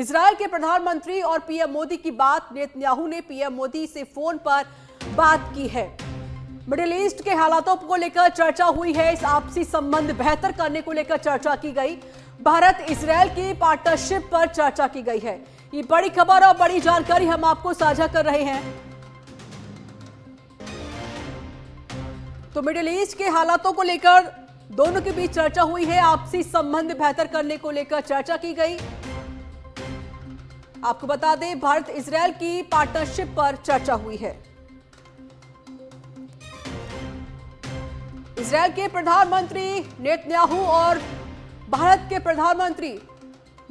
Israel के प्रधानमंत्री और पीएम मोदी की बात, नेतन्याहू ने पीएम मोदी से फोन पर बात की है। मिडिल ईस्ट के हालातों को लेकर चर्चा हुई है। इस आपसी संबंध बेहतर करने को लेकर चर्चा की गई। भारत इजरायल की पार्टनरशिप पर चर्चा की गई है। ये बड़ी खबर और बड़ी जानकारी हम आपको साझा कर रहे हैं। तो मिडिल ईस्ट के हालातों को लेकर दोनों के बीच चर्चा हुई है। आपसी संबंध बेहतर करने को लेकर चर्चा की गई। आपको बता दें, भारत इजरायल की पार्टनरशिप पर चर्चा हुई है। इजरायल के प्रधानमंत्री नेतन्याहू और भारत के प्रधानमंत्री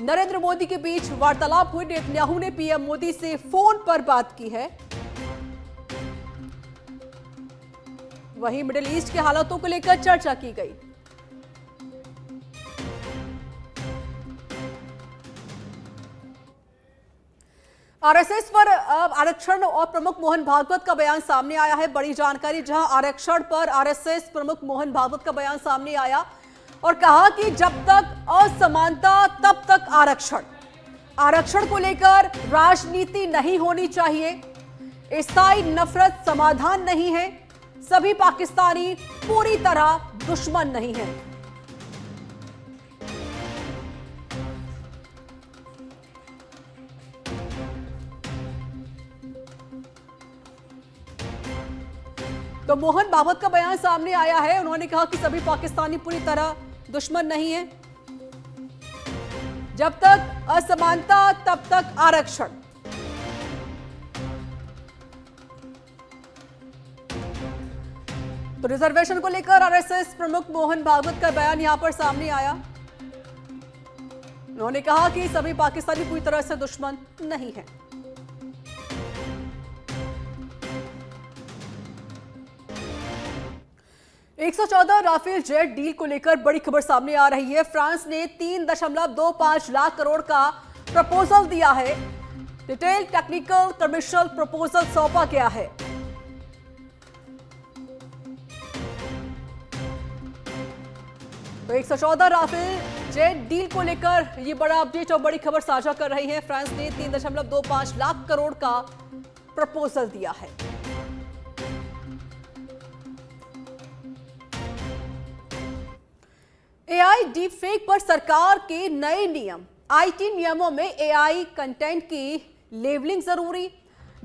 नरेंद्र मोदी के बीच वार्तालाप हुई। नेतन्याहू ने पीएम मोदी से फोन पर बात की है। वहीं मिडिल ईस्ट के हालातों को लेकर चर्चा की गई। आरएसएस पर आरक्षण और प्रमुख मोहन भागवत का बयान सामने आया है। बड़ी जानकारी, जहां आरक्षण पर आरएसएस प्रमुख मोहन भागवत का बयान सामने आया और कहा कि जब तक असमानता तब तक आरक्षण। आरक्षण को लेकर राजनीति नहीं होनी चाहिए। स्थायी नफरत समाधान नहीं है। सभी पाकिस्तानी पूरी तरह दुश्मन नहीं है। तो मोहन भागवत का बयान सामने आया है। उन्होंने कहा कि सभी पाकिस्तानी पूरी तरह दुश्मन नहीं है। जब तक असमानता तब तक आरक्षण। तो रिजर्वेशन को लेकर आरएसएस प्रमुख मोहन भागवत का बयान यहां पर सामने आया। उन्होंने कहा कि सभी पाकिस्तानी पूरी तरह से दुश्मन नहीं है। $114 राफेल जेट डील को लेकर बड़ी खबर सामने आ रही है। फ्रांस ने 3.25 लाख करोड़ का प्रपोजल दिया है। डिटेल टेक्निकल कमर्शियल प्रपोजल सौंपा गया है। तो 114 राफेल जेट डील को लेकर ये बड़ा अपडेट और बड़ी खबर साझा कर रही है। फ्रांस ने 3.25 लाख करोड़ का प्रपोजल दिया है। एआई डीप फेक पर सरकार के नए नियम। आईटी नियमों में एआई कंटेंट की लेबलिंग जरूरी।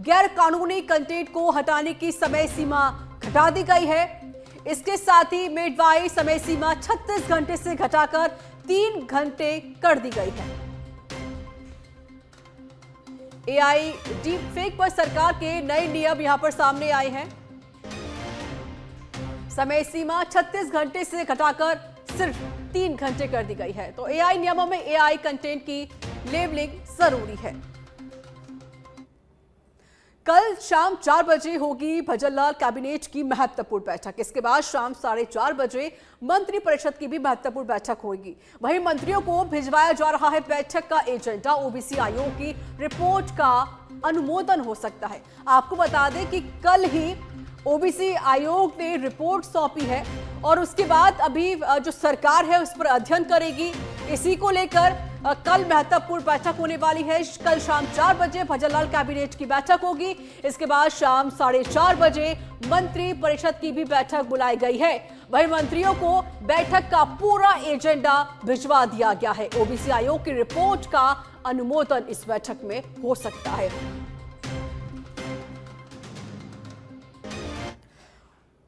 गैर कानूनी कंटेंट को हटाने की समय सीमा घटा दी गई है। इसके साथ ही मिडवाइड समय सीमा 36 घंटे से घटाकर 3 घंटे कर दी गई है। एआई डीप फेक पर सरकार के नए नियम यहां पर सामने आए हैं। समय सीमा 36 घंटे से घटाकर सिर्फ 3 घंटे कर दी गई है। तो एआई नियमों में एआई कंटेंट की लेबलिंग जरूरी है। कल शाम 4 बजे होगी भजनलाल कैबिनेट की महत्वपूर्ण बैठक। इसके बाद शाम 4:30 बजे मंत्री परिषद की भी महत्वपूर्ण बैठक होगी। वहीं मंत्रियों को भिजवाया जा रहा है बैठक का एजेंडा। ओबीसी आयोग की रिपोर्ट का अनुमोदन हो सकता है। आपको बता दें कि कल ही ओबीसी आयोग ने रिपोर्ट सौंपी है और उसके बाद अभी जो सरकार है उस पर अध्ययन करेगी। इसी को लेकर कल महत्वपूर्ण बैठक होने वाली है। कल शाम 4 बजे भजनलाल कैबिनेट की बैठक होगी। इसके बाद शाम 4:30 बजे मंत्री परिषद की भी बैठक बुलाई गई है। वहीं मंत्रियों को बैठक का पूरा एजेंडा भिजवा दिया गया है। ओबीसी आयोग की रिपोर्ट का अनुमोदन इस बैठक में हो सकता है।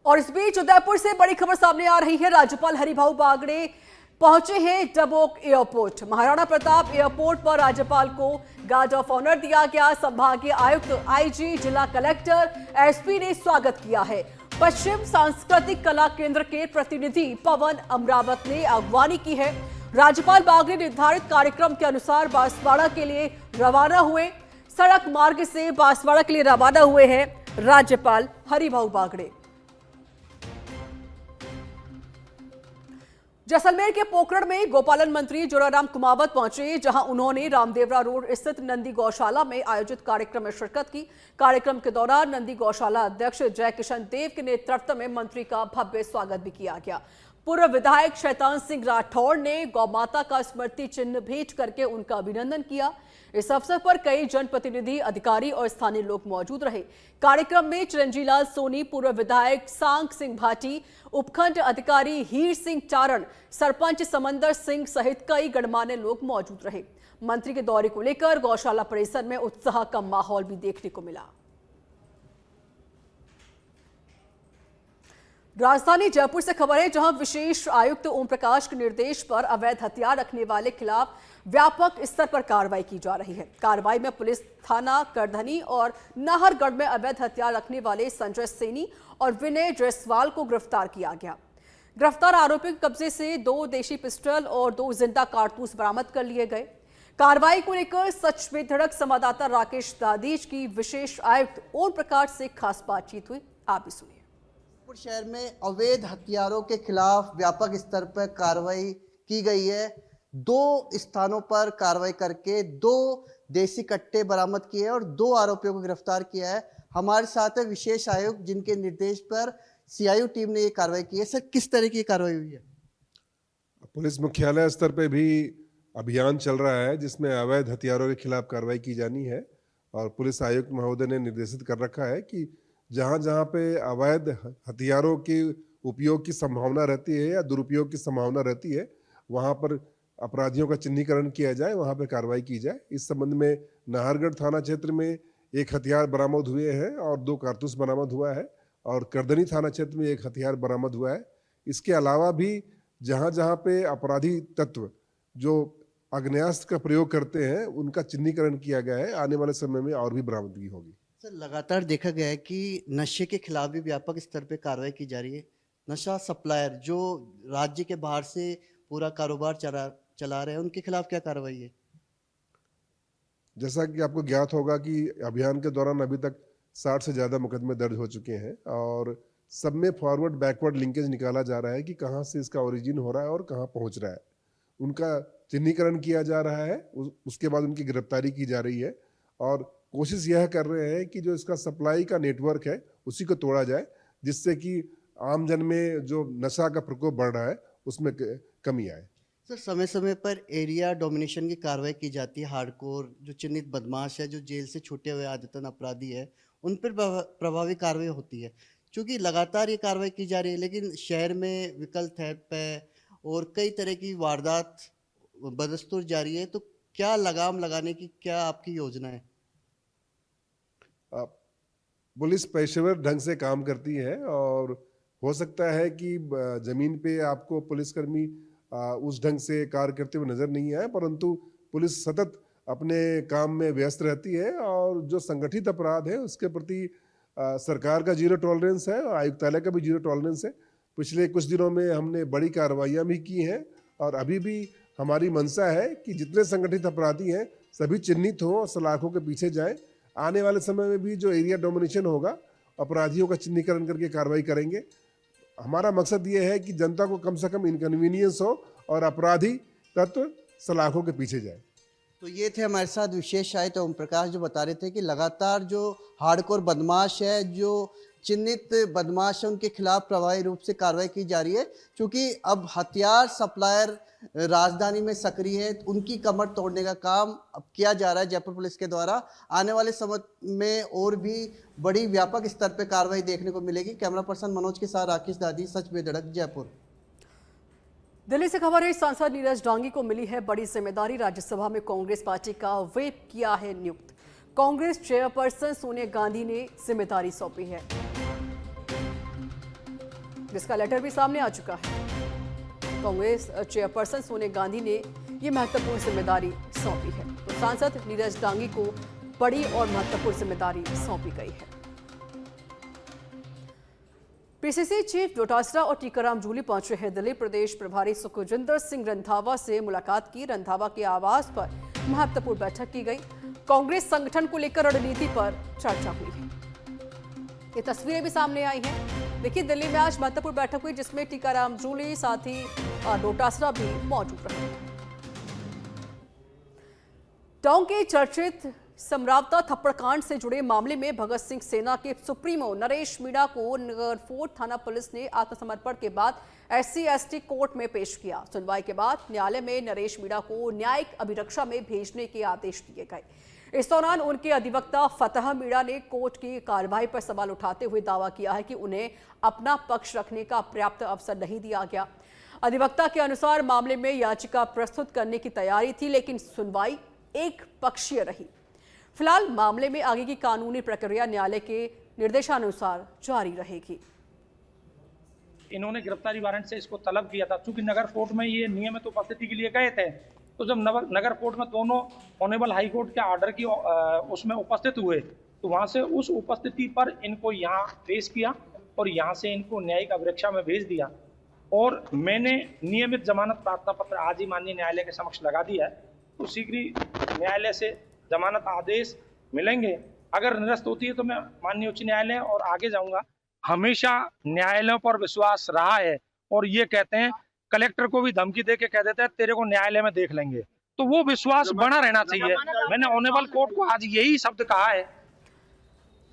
और इस बीच उदयपुर से बड़ी खबर सामने आ रही है। राज्यपाल हरिभाऊ बागड़े पहुंचे हैं डबोक एयरपोर्ट। महाराणा प्रताप एयरपोर्ट पर राज्यपाल को गार्ड ऑफ ऑनर दिया गया। संभागीय आयुक्त, आईजी, जिला कलेक्टर, एसपी ने स्वागत किया है। पश्चिम सांस्कृतिक कला केंद्र के प्रतिनिधि पवन अमरावत ने अगवानी की है। राज्यपाल बागड़े निर्धारित कार्यक्रम के अनुसार बांसवाड़ा के लिए रवाना हुए। सड़क मार्ग से बांसवाड़ा के लिए रवाना हुए हैं राज्यपाल हरिभाऊ बागड़े। जैसलमेर के पोखरण में गोपालन मंत्री जोराराम कुमावत पहुंचे, जहां उन्होंने रामदेवरा रोड स्थित नंदी गौशाला में आयोजित कार्यक्रम में शिरकत की। कार्यक्रम के दौरान नंदी गौशाला अध्यक्ष जय किशन देव के नेतृत्व में मंत्री का भव्य स्वागत भी किया गया। पूर्व विधायक शैतान सिंह राठौड़ ने गौ माता का स्मृति चिन्ह भेंट करके उनका अभिनंदन किया। इस अवसर पर कई जनप्रतिनिधि, अधिकारी और स्थानीय लोग मौजूद रहे। कार्यक्रम में चिरंजीलाल सोनी, पूर्व विधायक सांग सिंह भाटी, उपखंड अधिकारी हीर सिंह चारण, सरपंच समंदर सिंह सहित कई गणमान्य लोग मौजूद रहे। मंत्री के दौरे को लेकर गौशाला परिसर में उत्साह का माहौल भी देखने को मिला। राजधानी जयपुर से खबर है, जहां विशेष आयुक्त ओम प्रकाश के निर्देश पर अवैध हथियार रखने वाले खिलाफ व्यापक स्तर पर कार्रवाई की जा रही है। कार्रवाई में पुलिस थाना करधनी और नाहरगढ़ में अवैध हथियार रखने वाले संजय सैनी और विनय जायसवाल को गिरफ्तार किया गया। गिरफ्तार आरोपियों के कब्जे से 2 देशी पिस्टल और 2 जिंदा कारतूस बरामद कर लिए गए। कार्रवाई को लेकर सच में धड़क संवाददाता राकेश दादीज की विशेष आयुक्त ओम प्रकाश से खास बातचीत हुई। आप भी सुनिए। जयपुर शहर में अवैध हथियारों के खिलाफ व्यापक स्तर पर कार्रवाई की गई है। 2 स्थानों पर कार्रवाई करके 2 देसी कट्टे बरामद किए और 2 आरोपियों को गिरफ्तार किया है। हमारे साथ है विशेष आयुक्त, जिनके निर्देश पर सीआईयू टीम ने ये कार्रवाई की है। सर, किस तरह की कार्रवाई हुई है? पुलिस मुख्यालय स्तर पे भी अभियान चल रहा है, जिसमें अवैध हथियारों के खिलाफ कार्रवाई की जानी है और पुलिस आयुक्त महोदय ने निर्देशित कर रखा है कि जहां जहां पे अवैध हथियारों के उपयोग की संभावना रहती है या दुरुपयोग की संभावना रहती है, वहां पर अपराधियों का चिन्हीकरण किया जाए, वहां पे कार्रवाई की जाए। इस संबंध में नाहरगढ़ थाना क्षेत्र में 1 हथियार बरामद हुए हैं और 2 कारतूस बरामद हुआ है और करधनी थाना क्षेत्र में 1 हथियार बरामद हुआ है। इसके अलावा भी जहां जहां पे अपराधी तत्व जो आग्नेयास्त्र का प्रयोग करते हैं, उनका चिन्हीकरण किया गया है। आने वाले समय में और भी बरामदगी होगी। सर, लगातार देखा गया है कि नशे के खिलाफ भी व्यापक स्तर पर कार्रवाई की जा रही है। नशा सप्लायर जो राज्य के बाहर से पूरा कारोबार चला रहे हैं, उनके खिलाफ क्या कार्रवाई है? जैसा कि आपको ज्ञात होगा कि अभियान के दौरान अभी तक 60 से ज़्यादा मुकदमे दर्ज हो चुके हैं और सब में फॉरवर्ड बैकवर्ड लिंकेज निकाला जा रहा है कि कहाँ से इसका ओरिजिन हो रहा है और कहाँ पहुँच रहा है। उनका चिन्हीकरण किया जा रहा है, उसके बाद उनकी गिरफ्तारी की जा रही है और कोशिश यह कर रहे हैं कि जो इसका सप्लाई का नेटवर्क है उसी को तोड़ा जाए, जिससे कि आम जन में जो नशा का प्रकोप बढ़ रहा है उसमें कमी आए। सर, समय समय पर एरिया डोमिनेशन की कार्रवाई की जाती है। हार्डकोर जो चिन्हित बदमाश है, जो जेल से छूटे हुए आदतन अपराधी है, उन पर प्रभावी कार्रवाई होती है। क्योंकि लगातार ये कार्रवाई की जा रही है, लेकिन शहर में विकल्प थेफ्ट है और कई तरह की वारदात बदस्तूर जारी है, तो क्या लगाम लगाने की क्या आपकी योजना है? पुलिस पेशेवर ढंग से काम करती है और हो सकता है कि जमीन पे आपको पुलिसकर्मी उस ढंग से कार्य करते हुए नजर नहीं आए, परंतु पुलिस सतत अपने काम में व्यस्त रहती है और जो संगठित अपराध है उसके प्रति सरकार का 0 टॉलरेंस है और आयुक्तालय का भी 0 टॉलरेंस है। पिछले कुछ दिनों में हमने बड़ी कार्रवाइयाँ भी की हैं और अभी भी हमारी मंशा है कि जितने संगठित अपराधी हैं सभी चिन्हित हों और सलाखों के पीछे जाएं। आने वाले समय में भी जो एरिया डोमिनेशन होगा, अपराधियों का चिन्हीकरण करके कार्रवाई करेंगे। हमारा मकसद ये है कि जनता को कम से कम इनकन्वीनियंस हो और अपराधी तत्व सलाखों के पीछे जाए। तो ये थे हमारे साथ विशेष आयुक्त ओम प्रकाश, जो बता रहे थे कि लगातार जो हार्डकोर बदमाश है, जो चिन्हित बदमाश है, उनके खिलाफ प्रभावी रूप से कार्रवाई की जा रही है। क्योंकि अब हथियार सप्लायर राजधानी में सक्रिय है, उनकी कमर तोड़ने का काम अब किया जा रहा है जयपुर पुलिस के द्वारा। आने वाले समय में और भी बड़ी व्यापक स्तर पर कार्रवाई देखने को मिलेगी। कैमरा पर्सन मनोज के साथ राकेश दादी, सच बेधड़क, जयपुर। दिल्ली से खबर है, सांसद नीरज डांगी को मिली है बड़ी जिम्मेदारी। राज्यसभा में कांग्रेस पार्टी का व्हिप किया है नियुक्त। कांग्रेस चेयरपर्सन सोनिया गांधी ने जिम्मेदारी सौंपी है, जिसका लेटर भी सामने आ चुका है। कांग्रेस चेयरपर्सन सोनिया गांधी ने यह महत्वपूर्ण जिम्मेदारी सौंपी है, तो सांसद नीरज डांगी को बड़ी और महत्वपूर्ण जिम्मेदारी सौंपी गई है। पीसीसी चीफ डोटासरा और टीकाराम जूली पहुंचे हैं दिल्ली। प्रदेश प्रभारी सुखजिंदर सिंह रंधावा से मुलाकात की। रंधावा के आवास पर महत्वपूर्ण बैठक की गई। कांग्रेस संगठन को लेकर रणनीति पर चर्चा हुई है। ये तस्वीरें भी सामने आई हैं। देखिए, दिल्ली में आज महत्वपूर्ण बैठक हुई, जिसमें टीकाराम जूली साथ ही डोटासरा भी मौजूद रहे। टोंक के चर्चित समरावता थप्पड़कांड से जुड़े मामले में भगत सिंह सेना के सुप्रीमो नरेश मीणा को नगरफोर्ट थाना पुलिस ने आत्मसमर्पण के बाद SC/ST कोर्ट में पेश किया। सुनवाई के बाद न्यायालय में नरेश मीणा को न्यायिक अभिरक्षा में भेजने के आदेश दिए गए। इस दौरान उनके अधिवक्ता फतह मीणा ने कोर्ट की कार्रवाई पर सवाल उठाते हुए दावा किया है कि उन्हें अपना पक्ष रखने का पर्याप्त अवसर नहीं दिया गया। अधिवक्ता के अनुसार मामले में याचिका प्रस्तुत करने की तैयारी थी, लेकिन सुनवाई एक पक्षीय रही। फिलहाल मामले में आगे की कानूनी प्रक्रिया न्यायालय के निर्देशानुसार जारी रहेगी। इन्होंने गिरफ्तारी वारंट से इसको तलब किया था। चूंकि नगर कोर्ट में ये नियमित उपस्थिति के लिए गए थे, तो जब नगर कोर्ट में दोनों ऑनरेबल हाई कोर्ट के ऑर्डर की उसमें उपस्थित हुए, तो वहां से उस उपस्थिति पर इनको यहाँ पेश किया और यहाँ से इनको न्यायिक अभिरक्षा में भेज दिया। और मैंने नियमित जमानत प्रार्थना पत्र आज ही माननीय न्यायालय के समक्ष लगा दिया है। तो शीघ्र ही न्यायालय से जमानत आदेश मिलेंगे। अगर निरस्त होती है तो मैं माननीय उच्च न्यायालय और आगे जाऊंगा। हमेशा न्यायालयों पर विश्वास रहा है और ये कहते हैं, कलेक्टर को भी धमकी दे के कह देते हैं तेरे को न्यायालय में देख लेंगे, तो वो विश्वास बना रहना चाहिए। मैंने ऑनरेबल कोर्ट को आज यही शब्द कहा है।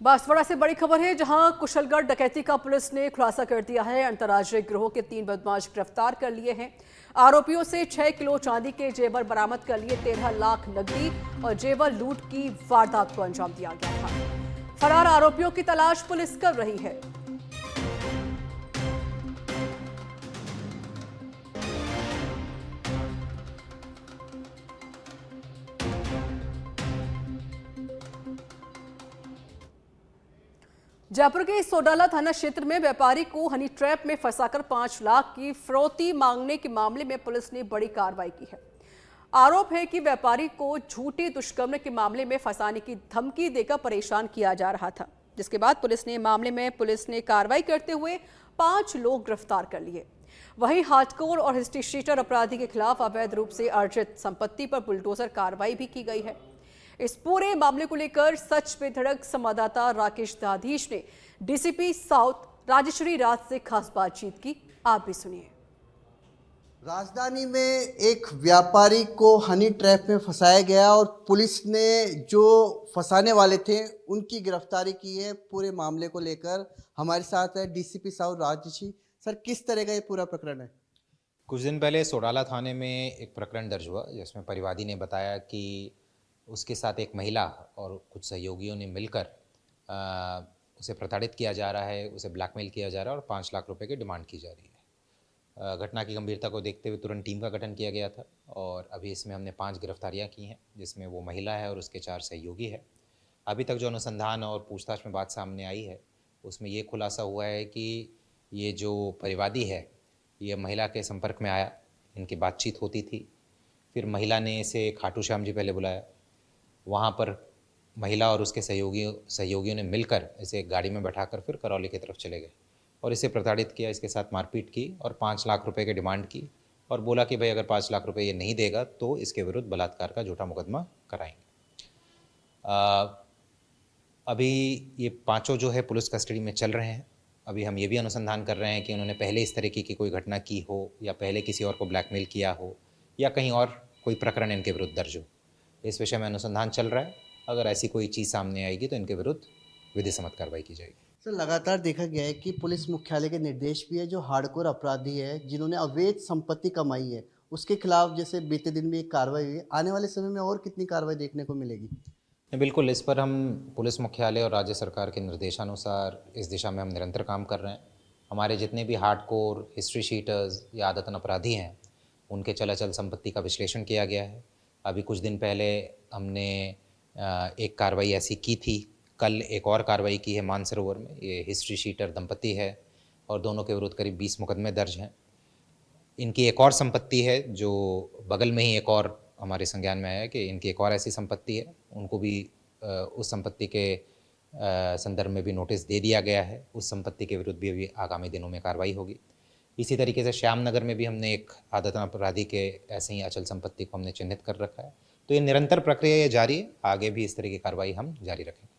बांसवाड़ा से बड़ी खबर है, जहां कुशलगढ़ डकैती का पुलिस ने खुलासा कर दिया है। अंतर्राज्यीय गिरोह के 3 बदमाश गिरफ्तार कर लिए हैं। आरोपियों से 6 किलो चांदी के जेवर बरामद कर लिए। 13 लाख नकदी और जेवर लूट की वारदात को अंजाम दिया गया था। फरार आरोपियों की तलाश पुलिस कर रही है। जयपुर के सोडाला थाना क्षेत्र में व्यापारी को हनी ट्रैप में फंसाकर 5 लाख की फिरौती मांगने के मामले में पुलिस ने बड़ी कार्रवाई की है। आरोप है कि व्यापारी को झूठे दुष्कर्म के मामले में फंसाने की धमकी देकर परेशान किया जा रहा था, जिसके बाद पुलिस ने कार्रवाई करते हुए 5 लोग गिरफ्तार कर लिए। वहीं हार्डकोर और हिस्ट्री शीटर अपराधी के खिलाफ अवैध रूप से अर्जित संपत्ति पर बुलडोजर कार्रवाई भी की गई है। इस पूरे मामले को लेकर सच पे धड़क संवाददाता राकेश दाधीश ने डीसीपी साउथ राजेश्वरी राज से खास बातचीत की। आप भी सुनिए। राजधानी में एक व्यापारी को हनी ट्रैप में फंसाया गया और पुलिस ने जो फंसाने वाले थे उनकी गिरफ्तारी की है। पूरे मामले को लेकर हमारे साथ है डीसीपी साउथ राजेश्वरी। सर, किस तरह का ये पूरा प्रकरण है? कुछ दिन पहले सोडाला थाने में एक प्रकरण दर्ज हुआ, जिसमें परिवादी ने बताया कि उसके साथ एक महिला और कुछ सहयोगियों ने मिलकर उसे प्रताड़ित किया जा रहा है, उसे ब्लैकमेल किया जा रहा है और 5 लाख रुपए की डिमांड की जा रही है। घटना की गंभीरता को देखते हुए तुरंत टीम का गठन किया गया था और अभी इसमें हमने 5 गिरफ्तारियां की हैं, जिसमें वो महिला है और उसके 4 सहयोगी है। अभी तक जो अनुसंधान और पूछताछ में बात सामने आई है, उसमें ये खुलासा हुआ है कि ये जो परिवादी है, ये महिला के संपर्क में आया, इनकी बातचीत होती थी। फिर महिला ने इसे खाटू श्याम जी पहले बुलाया। वहाँ पर महिला और उसके सहयोगियों ने मिलकर इसे एक गाड़ी में बैठाकर फिर करौली की तरफ चले गए और इसे प्रताड़ित किया, इसके साथ मारपीट की और 5 लाख रुपए की डिमांड की और बोला कि भाई अगर 5 लाख रुपए ये नहीं देगा तो इसके विरुद्ध बलात्कार का झूठा मुकदमा कराएंगे। अभी ये 5 जो है पुलिस कस्टडी में चल रहे हैं। अभी हम ये भी अनुसंधान कर रहे हैं कि उन्होंने पहले इस तरीके की कोई घटना की हो या पहले किसी और को ब्लैकमेल किया हो या कहीं और कोई प्रकरण इनके विरुद्ध दर्ज हो। इस विषय में अनुसंधान चल रहा है। अगर ऐसी कोई चीज़ सामने आएगी तो इनके विरुद्ध विधि सम्मत कार्रवाई की जाएगी। सर, लगातार देखा गया है कि पुलिस मुख्यालय के निर्देश भी है, जो हार्डकोर अपराधी है जिन्होंने अवैध संपत्ति कमाई है, उसके खिलाफ जैसे बीते दिन में एक कार्रवाई हुई है। आने वाले समय में और कितनी कार्रवाई देखने को मिलेगी? बिल्कुल, इस पर हम पुलिस मुख्यालय और राज्य सरकार के निर्देशानुसार इस दिशा में हम निरंतर काम कर रहे हैं। हमारे जितने भी हार्डकोर हिस्ट्री शीटर्स या आदतन अपराधी हैं, उनके चलाचल संपत्ति का विश्लेषण किया गया है। अभी कुछ दिन पहले हमने एक कार्रवाई ऐसी की थी। कल एक और कार्रवाई की है मानसरोवर में। ये हिस्ट्री शीटर दंपति है और दोनों के विरुद्ध करीब 20 मुकदमे दर्ज हैं। इनकी एक और संपत्ति है जो बगल में ही एक और हमारे संज्ञान में आया है कि इनकी एक और ऐसी संपत्ति है, उनको भी उस संपत्ति के संदर्भ में भी नोटिस दे दिया गया है। उस संपत्ति के विरुद्ध भी अभी आगामी दिनों में कार्रवाई होगी। इसी तरीके से श्यामनगर में भी हमने एक आदतन अपराधी के ऐसे ही अचल संपत्ति को हमने चिन्हित कर रखा है। तो ये निरंतर प्रक्रिया ये जारी है, आगे भी इस तरह की कार्रवाई हम जारी रखेंगे।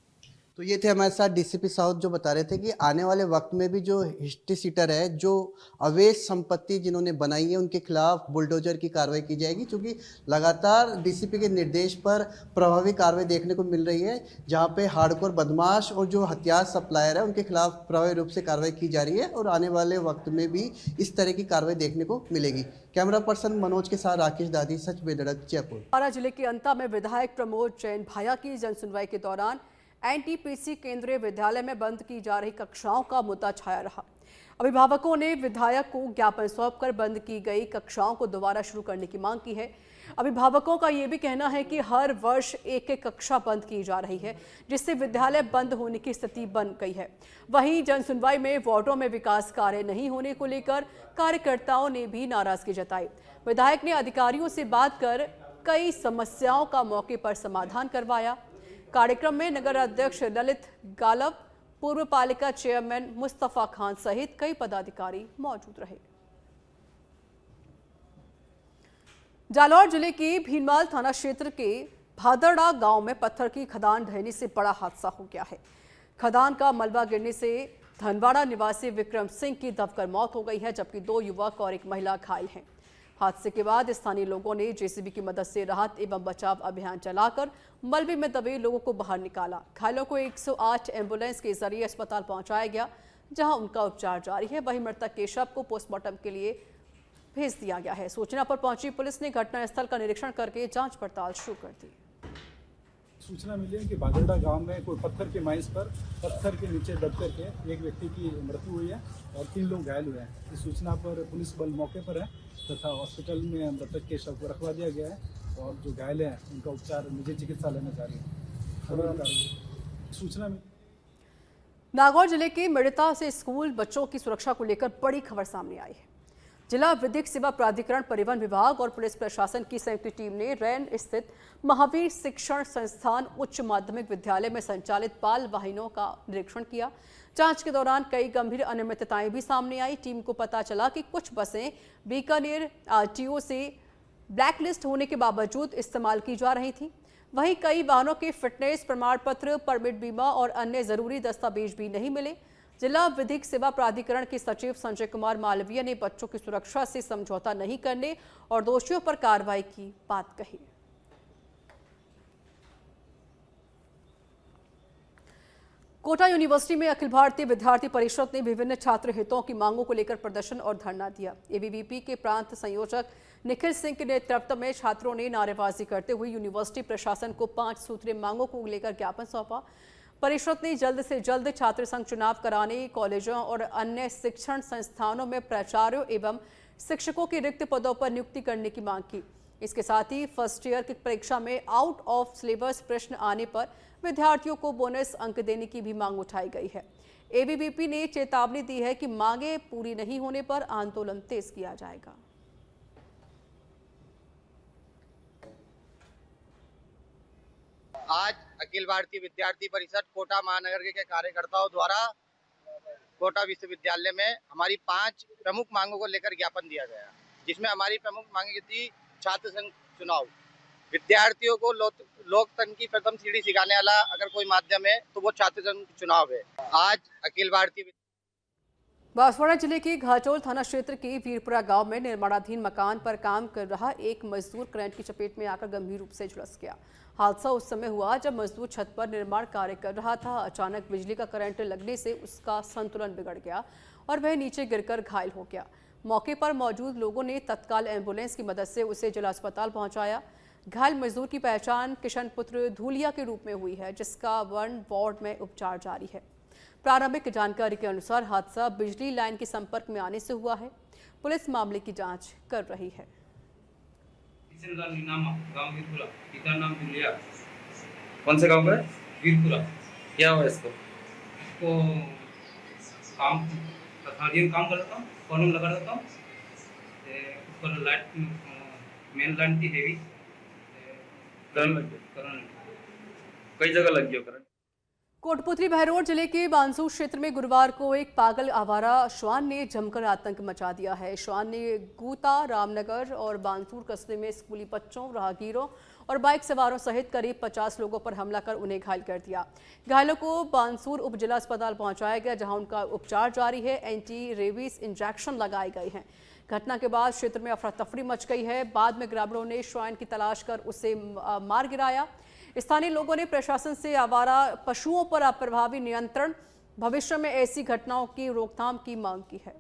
तो ये थे हमारे साथ डीसीपी साउथ जो बता रहे थे कि आने वाले वक्त में भी जो हिस्ट्री सीटर है, जो अवैध संपत्ति जिन्होंने बनाई है, उनके खिलाफ बुलडोजर की कार्रवाई की जाएगी, क्योंकि लगातार डीसीपी के निर्देश पर प्रभावी कार्रवाई देखने को मिल रही है, जहां पे हार्डकोर बदमाश और जो हथियार सप्लायर है उनके खिलाफ प्रभावी रूप से कार्रवाई की जा रही है और आने वाले वक्त में भी इस तरह की कार्रवाई देखने को मिलेगी। कैमरा पर्सन मनोज के साथ राकेश दादी, सच बेधड़क, जयपुर। बारां जिले के अंता में विधायक प्रमोद जैन भाया की जनसुनवाई के दौरान एनटीपीसी केंद्रीय विद्यालय में बंद की जा रही कक्षाओं का मुद्दा छाया रहा। अभिभावकों ने विधायक को ज्ञापन सौंपकर बंद की गई कक्षाओं को दोबारा शुरू करने की मांग की है। अभिभावकों का यह भी कहना है कि हर वर्ष एक एक कक्षा बंद की जा रही है, जिससे विद्यालय बंद होने की स्थिति बन गई है। वहीं जनसुनवाई में वार्डों में विकास कार्य नहीं होने को लेकर कार्यकर्ताओं ने भी नाराजगी जताई। विधायक ने अधिकारियों से बात कर कई समस्याओं का मौके पर समाधान करवाया। कार्यक्रम में नगर अध्यक्ष ललित गालव, पूर्व पालिका चेयरमैन मुस्तफा खान सहित कई पदाधिकारी मौजूद रहे। जालौर जिले के भीनमाल थाना क्षेत्र के भादरड़ा गांव में पत्थर की खदान ढहने से बड़ा हादसा हो गया है। खदान का मलबा गिरने से धनवाड़ा निवासी विक्रम सिंह की दबकर मौत हो गई है, जबकि 2 युवक और एक महिला घायल हैं। हादसे के बाद स्थानीय लोगों ने जेसीबी की मदद से राहत एवं बचाव अभियान चलाकर मलबे में दबे लोगों को बाहर निकाला। घायलों को 108 एम्बुलेंस के जरिए अस्पताल पहुंचाया गया, जहां उनका उपचार जारी है। वहीं मृतक के शव को पोस्टमार्टम के लिए भेज दिया गया है। सूचना पर पहुंची पुलिस ने घटनास्थल का निरीक्षण करके जांच पड़ताल शुरू कर दी। सूचना मिली है कि भादरड़ा गांव में कोई पत्थर के माइंस पर पत्थर के नीचे दब करके एक व्यक्ति की मृत्यु हुई है और 3 लोग घायल हुए हैं। इस सूचना पर पुलिस बल मौके पर है तथा हॉस्पिटल में मृतक के शव को रखवा दिया गया है और जो घायल हैं उनका उपचार निजी चिकित्सालय में जारी है। सूचना में नागौर जिले के मेड़ता से स्कूल बच्चों की सुरक्षा को लेकर बड़ी खबर सामने आई है। जिला विधिक सेवा प्राधिकरण, परिवहन विभाग और पुलिस प्रशासन की संयुक्त टीम ने रैन स्थित महावीर शिक्षण संस्थान उच्च माध्यमिक विद्यालय में संचालित बाल वाहिनियों का निरीक्षण किया। जांच के दौरान कई गंभीर अनियमितताएं भी सामने आई। टीम को पता चला कि कुछ बसें बीकानेर आरटीओ से ब्लैकलिस्ट होने के बावजूद इस्तेमाल की जा रही थी। वहीं कई वाहनों के फिटनेस प्रमाण पत्र, परमिट, बीमा और अन्य जरूरी दस्तावेज भी नहीं मिले। जिला विधिक सेवा प्राधिकरण के सचिव संजय कुमार मालवीय ने बच्चों की सुरक्षा से समझौता नहीं करने और दोषियों पर कार्रवाई की बात कही। कोटा यूनिवर्सिटी में अखिल भारतीय विद्यार्थी परिषद ने विभिन्न छात्र हितों की मांगों को लेकर प्रदर्शन और धरना दिया। एबीवीपी के प्रांत संयोजक निखिल सिंह के नेतृत्व में छात्रों ने नारेबाजी करते हुए यूनिवर्सिटी प्रशासन को 5 सूत्रीय मांगों को लेकर ज्ञापन सौंपा। परिषद ने जल्द से जल्द छात्र संघ चुनाव कराने, कॉलेजों और अन्य शिक्षण संस्थानों में प्राचार्यों एवं शिक्षकों के रिक्त पदों पर नियुक्ति करने की मांग की। इसके साथ ही फर्स्ट ईयर की परीक्षा में आउट ऑफ सिलेबस प्रश्न आने पर विद्यार्थियों को बोनस अंक देने की भी मांग उठाई गई है। एबीवीपी ने चेतावनी दी है कि मांगे पूरी नहीं होने पर आंदोलन तेज किया जाएगा। आज अखिल भारतीय विद्यार्थी परिषद कोटा महानगर के कार्यकर्ताओं द्वारा कोटा विश्वविद्यालय में हमारी 5 प्रमुख मांगों को लेकर ज्ञापन दिया गया, जिसमें हमारी प्रमुख मांगे थी छात्र संघ चुनाव। विद्यार्थियों को लोकतंत्र की प्रथम सीढ़ी सिखाने वाला अगर कोई माध्यम है तो वो छात्र संघ चुनाव है। आज अखिल भारतीय बांसवाड़ा जिले के घाटोल थाना क्षेत्र के वीरपुरा गांव में निर्माणाधीन मकान पर काम कर रहा एक मजदूर करंट की चपेट में आकर गंभीर रूप से झुलस गया। हादसा उस समय हुआ जब मजदूर छत पर निर्माण कार्य कर रहा था। अचानक बिजली का करंट लगने से उसका संतुलन बिगड़ गया और वह नीचे गिरकर घायल हो गया। मौके पर मौजूद लोगों ने तत्काल एम्बुलेंस की मदद से उसे जिला अस्पताल पहुंचाया। घायल मजदूर की पहचान किशन पुत्र धूलिया के रूप में हुई है, जिसका 1 वार्ड में उपचार जारी है। प्रारंभिक जानकारी के अनुसार हादसा बिजली लाइन के संपर्क में आने से हुआ है। पुलिस मामले की जांच कर रही है। गांव वीरपुरा, पिता नाम धूलिया। कौन से गांव का है? वीरपुरा। क्या हुआ इसको? इसको काम काम करता हूँ, कॉलम लगा देता हूँ। ऊपर लाइट मेन लाइन थी हेवी, करंट लग गया। कई जगह लग गया करंट। कोटपुतली बहरोड जिले के बानसूर क्षेत्र में गुरुवार को एक पागल आवारा श्वान ने जमकर आतंक मचा दिया है। श्वान ने गूता, रामनगर और बानसूर कस्बे में स्कूली बच्चों, राहगीरों और बाइक सवारों सहित करीब 50 लोगों पर हमला कर उन्हें घायल कर दिया। घायलों को बानसूर उप जिला अस्पताल पहुंचाया गया, जहां उनका उपचार जारी है। एंटी रेबीज इंजेक्शन लगाए गए हैं। घटना के बाद क्षेत्र में अफरा तफरी मच गई है। बाद में ग्रामीणों ने श्वान की तलाश कर उसे मार गिराया। स्थानीय लोगों ने प्रशासन से आवारा पशुओं पर अप्रभावी नियंत्रण, भविष्य में ऐसी घटनाओं की रोकथाम की मांग की है।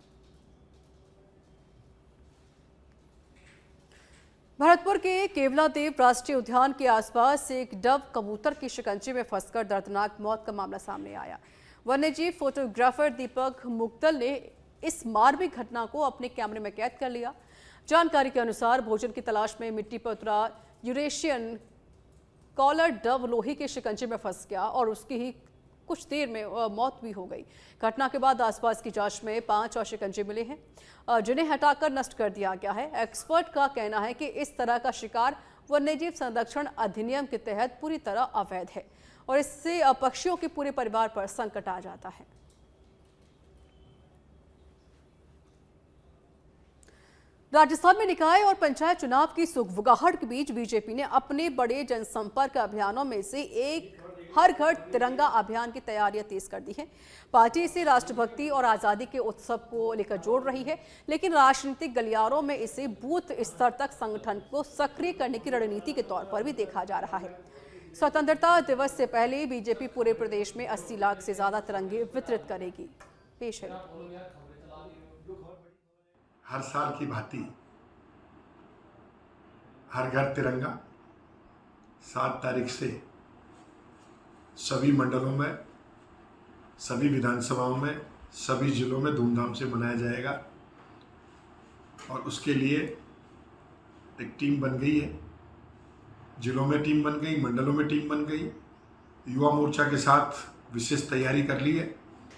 भरतपुर के केवलादेव राष्ट्रीय उद्यान के आसपास एक डव कबूतर की शिकंजे में फंसकर दर्दनाक मौत का मामला सामने आया। वन्यजीव फोटोग्राफर दीपक मुक्तल ने इस मार्मिक घटना को अपने कैमरे में कैद कर लिया। जानकारी के अनुसार भोजन की तलाश में मिट्टी पर उतरा यूरेशियन कॉलर डव लोही के शिकंजे में फंस गया और उसकी ही कुछ देर में मौत भी हो गई। घटना के बाद आसपास की जांच में 5 और शिकंजे मिले हैं, जिन्हें हटाकर नष्ट कर दिया गया है। एक्सपर्ट का कहना है कि इस तरह का शिकार वन्यजीव संरक्षण अधिनियम के तहत पूरी तरह अवैध है और इससे पक्षियों के पूरे परिवार पर संकट आ जाता है। राजस्थान में निकाय और पंचायत चुनाव की सुगबुगाहट के बीच बीजेपी ने अपने बड़े जनसंपर्क अभियानों में से एक हर घर तिरंगा अभियान की तैयारियां तेज कर दी है। पार्टी इसे राष्ट्रभक्ति और आजादी के उत्सव को लेकर जोड़ रही है, लेकिन राजनीतिक गलियारों में इसे बूथ स्तर तक संगठन को सक्रिय करने की रणनीति के तौर पर भी देखा जा रहा है। स्वतंत्रता दिवस से पहले बीजेपी पूरे प्रदेश में 80 लाख से ज्यादा तिरंगे वितरित करेगी। पेश है। हर साल की भांति हर घर तिरंगा 7 तारीख से सभी मंडलों में, सभी विधानसभाओं में, सभी जिलों में धूमधाम से मनाया जाएगा और उसके लिए एक टीम बन गई है। जिलों में टीम बन गई, मंडलों में टीम बन गई। युवा मोर्चा के साथ विशेष तैयारी कर ली है।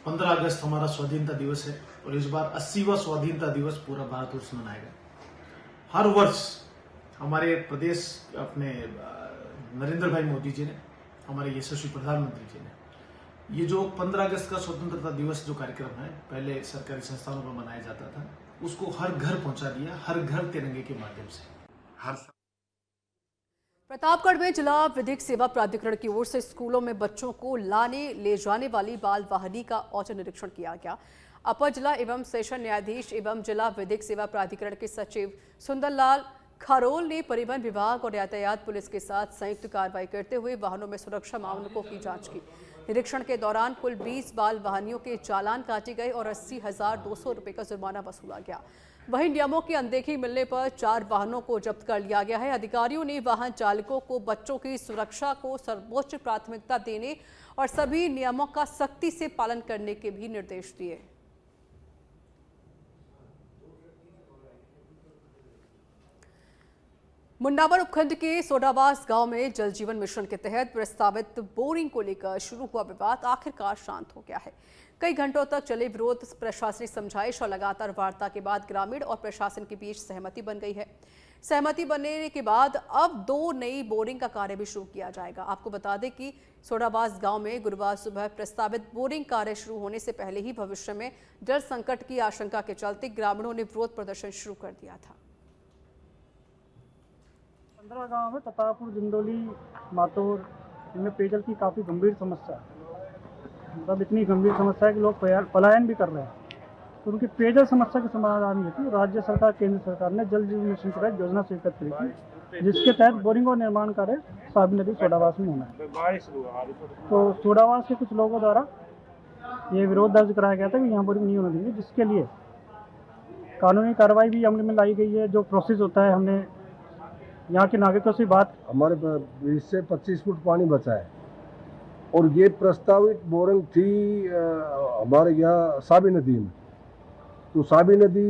15 अगस्त हमारा स्वाधीनता दिवस है और इस बार 80वां स्वाधीनता दिवस पूरा भारतवर्ष मनाएगा। हर वर्ष हमारे प्रदेश अपने नरेंद्र भाई मोदी जी ने, हमारे यशस्वी प्रधानमंत्री जी ने, ये जो 15 अगस्त का स्वतंत्रता दिवस जो कार्यक्रम है, पहले सरकारी संस्थानों पर मनाया जाता था, उसको हर घर पहुंचा दिया, हर घर तिरंगे के माध्यम से। प्रतापगढ़ में जिला विधिक सेवा प्राधिकरण की ओर से स्कूलों में बच्चों को लाने ले जाने वाली बाल वाहिनी का औचक निरीक्षण किया गया। अपर जिला एवं सेशन न्यायाधीश एवं जिला विधिक सेवा प्राधिकरण के सचिव सुंदरलाल खरोल ने परिवहन विभाग और यातायात पुलिस के साथ संयुक्त कार्रवाई करते हुए वाहनों में सुरक्षा मानकों की जांच की। निरीक्षण के दौरान कुल 20 बाल वाहनियों के चालान काटे गए और 80,200 रुपये का जुर्माना वसूला गया। वहीं नियमों की अनदेखी मिलने पर 4 वाहनों को जब्त कर लिया गया है। अधिकारियों ने वाहन चालकों को बच्चों की सुरक्षा को सर्वोच्च प्राथमिकता देने और सभी नियमों का सख्ती से पालन करने के भी निर्देश दिए। मुंडावर उपखंड के सोडावास गांव में जल जीवन मिशन के तहत प्रस्तावित बोरिंग को लेकर शुरू हुआ विवाद आखिरकार शांत हो गया है। कई घंटों तक चले विरोध, प्रशासनिक समझाइश और लगातार वार्ता के बाद ग्रामीण और प्रशासन के बीच सहमति बन गई है। सहमति बनने के बाद अब 2 नई बोरिंग का कार्य भी शुरू किया जाएगा। आपको बता दें कि सोडावास गांव में गुरुवार सुबह प्रस्तावित बोरिंग कार्य शुरू होने से पहले ही भविष्य में जल संकट की आशंका के चलते ग्रामीणों ने विरोध प्रदर्शन शुरू कर दिया था। 15 गाँव में ततापुर, जिंदोली, मातौर, इनमें पेयजल की काफ़ी गंभीर समस्या है। मतलब इतनी गंभीर समस्या है कि लोग पलायन भी कर रहे हैं। तो उनकी पेयजल समस्या के समाधान हेतु राज्य सरकार, केंद्र सरकार ने जल जीवन मिशन के तहत योजना स्वीकृत की थी, जिसके तहत बोरिंग और निर्माण कार्य साबी नदी सोडावास में होना है। तो सोडावास के कुछ लोगों द्वारा ये विरोध दर्ज कराया गया था कि यहाँ बोरिंग नहीं होना देंगे, जिसके लिए कानूनी कार्रवाई भी अमल में लाई गई है। जो प्रोसेस होता है, हमने यहाँ के नागरिकों से बात, हमारे 20 से 25 फुट पानी बचा है और ये प्रस्तावित बोरिंग थी हमारे यहाँ साबी नदी में। तो साबी नदी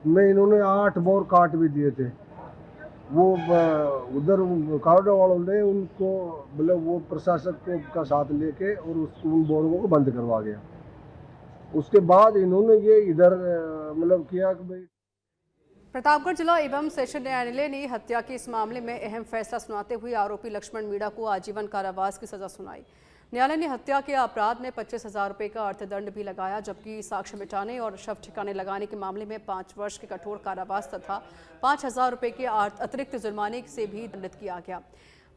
में इन्होंने 8 बोर काट भी दिए थे। वो उधर कावड़ा वालों ने उनको मतलब वो प्रशासक को का साथ लेके और उन बोरों को बंद करवा गया। उसके बाद इन्होंने ये इधर मतलब किया कि भाई। प्रतापगढ़ जिला एवं सेशन न्यायालय ने हत्या के इस मामले में अहम फैसला सुनाते हुए आरोपी लक्ष्मण मीणा को आजीवन कारावास की सजा सुनाई। न्यायालय ने हत्या के अपराध में 25,000 रुपये का अर्थदंड भी लगाया, जबकि साक्ष्य मिटाने और शव ठिकाने लगाने के मामले में 5 वर्ष के कठोर कारावास तथा 5,000 रुपये के अतिरिक्त जुर्माने से भी दंडित किया गया।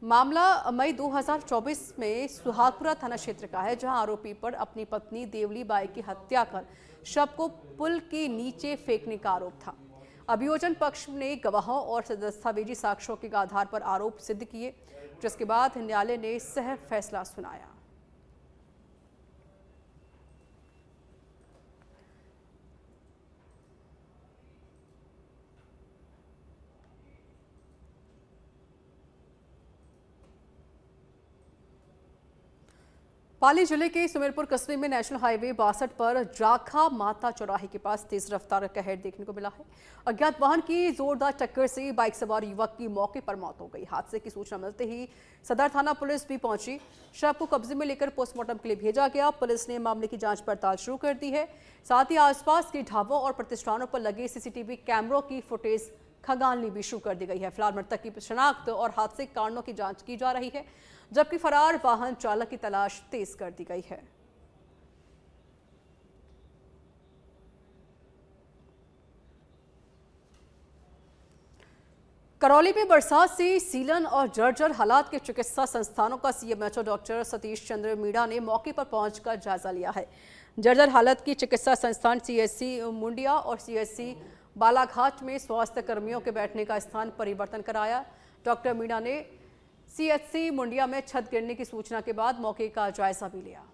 मामला मई 2024 में सुहागपुरा थाना क्षेत्र का है, जहां आरोपी पर अपनी पत्नी देवली बाई की हत्या कर शव को पुल के नीचे फेंकने का आरोप था। अभियोजन पक्ष ने गवाहों और दस्तावेजी साक्ष्यों के आधार पर आरोप सिद्ध किए, जिसके बाद न्यायालय ने सह फैसला सुनाया। पाली जिले के सुमेरपुर कस्बे में नेशनल हाईवे 62 पर जाखा माता चौराहे के पास तेज रफ्तार कहर देखने को मिला है। अज्ञात वाहन की जोरदार टक्कर से बाइक सवार युवक की मौके पर मौत हो गई। हादसे की सूचना मिलते ही सदर थाना पुलिस भी पहुंची। शव को कब्जे में लेकर पोस्टमार्टम के लिए भेजा गया। पुलिस ने मामले की जांच पड़ताल शुरू कर दी है। साथ ही आसपास के ढाबों और प्रतिष्ठानों पर लगे सीसीटीवी कैमरों की फुटेज खंगालनी भी शुरू कर दी गई है। फिलहाल मृतक की शिनाख्त और हादसे के कारणों की जांच की जा रही है, जबकि फरार वाहन चालक की तलाश तेज कर दी गई है। करौली में बरसात से सीलन और जर्जर हालात के चिकित्सा संस्थानों का सीएमएचओ डॉक्टर सतीश चंद्र मीणा ने मौके पर पहुंचकर जायजा लिया है। जर्जर हालत की चिकित्सा संस्थान सीएचसी मुंडिया और सीएचसी बालाघाट में स्वास्थ्य कर्मियों के बैठने का स्थान परिवर्तन कराया। डॉक्टर मीणा ने सीएचसी मुंडिया में छत गिरने की सूचना के बाद मौके का जायजा भी लिया।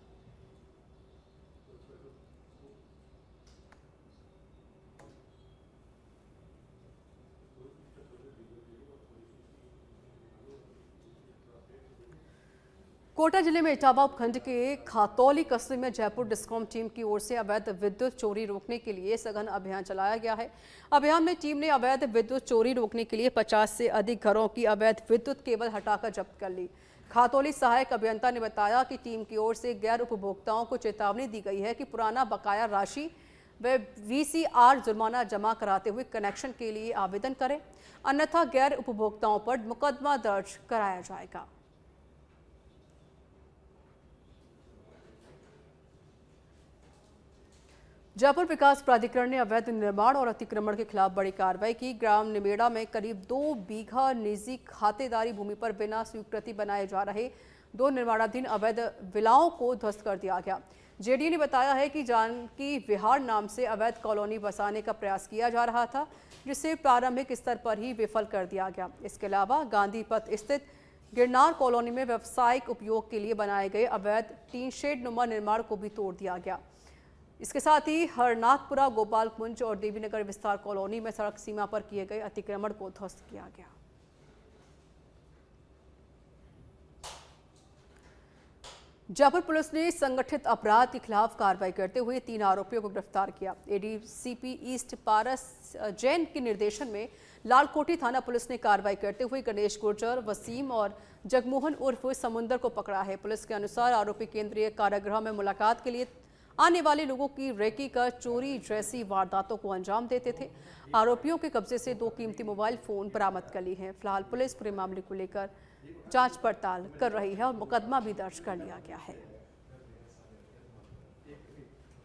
कोटा जिले में इटावा उपखंड के खातौली कस्बे में जयपुर डिस्कॉम टीम की ओर से अवैध विद्युत चोरी रोकने के लिए सघन अभियान चलाया गया है। अभियान में टीम ने अवैध विद्युत चोरी रोकने के लिए 50 से अधिक घरों की अवैध विद्युत केबल हटाकर जब्त कर ली। खातौली सहायक अभियंता ने बताया कि टीम की ओर से गैर उपभोक्ताओं को चेतावनी दी गई है कि पुराना बकाया राशि व VCR जुर्माना जमा कराते हुए कनेक्शन के लिए आवेदन करें, अन्यथा गैर उपभोक्ताओं पर मुकदमा दर्ज कराया जाएगा। जयपुर विकास प्राधिकरण ने अवैध निर्माण और अतिक्रमण के खिलाफ बड़ी कार्रवाई की। ग्राम निमेड़ा में करीब 2 बीघा निजी खातेदारी भूमि पर बिना स्वीकृति बनाए जा रहे 2 निर्माणाधीन अवैध विलाओं को ध्वस्त कर दिया गया। जेडीए ने बताया है कि जानकी विहार नाम से अवैध कॉलोनी बसाने का प्रयास किया जा रहा था, जिसे प्रारंभिक स्तर पर ही विफल कर दिया गया। इसके अलावा गांधी पथ स्थित गिरनार कॉलोनी में व्यावसायिक उपयोग के लिए बनाए गए अवैध टीन शेड नुमा निर्माण को भी तोड़ दिया गया। इसके साथ ही हरनाथपुरा, गोपाल कुंज और देवीनगर विस्तार कॉलोनी में सड़क सीमा पर किए गए अतिक्रमण को ध्वस्त किया गया। जयपुर पुलिस ने संगठित अपराध के खिलाफ कार्रवाई करते हुए 3 आरोपियों को गिरफ्तार किया। एडीसीपी ईस्ट पारस जैन के निर्देशन में लालकोठी थाना पुलिस ने कार्रवाई करते हुए गणेश गुर्जर, वसीम और जगमोहन उर्फ समुंदर को पकड़ा है। पुलिस के अनुसार आरोपी केंद्रीय कारागृह में मुलाकात के लिए आने वाले लोगों की रेकी कर चोरी जैसी वारदातों को अंजाम देते थे। आरोपियों के कब्जे से 2 कीमती मोबाइल फोन बरामद कर ली हैं। फिलहाल पुलिस पूरे मामले को लेकर जांच पड़ताल कर रही है और मुकदमा भी दर्ज कर लिया गया है।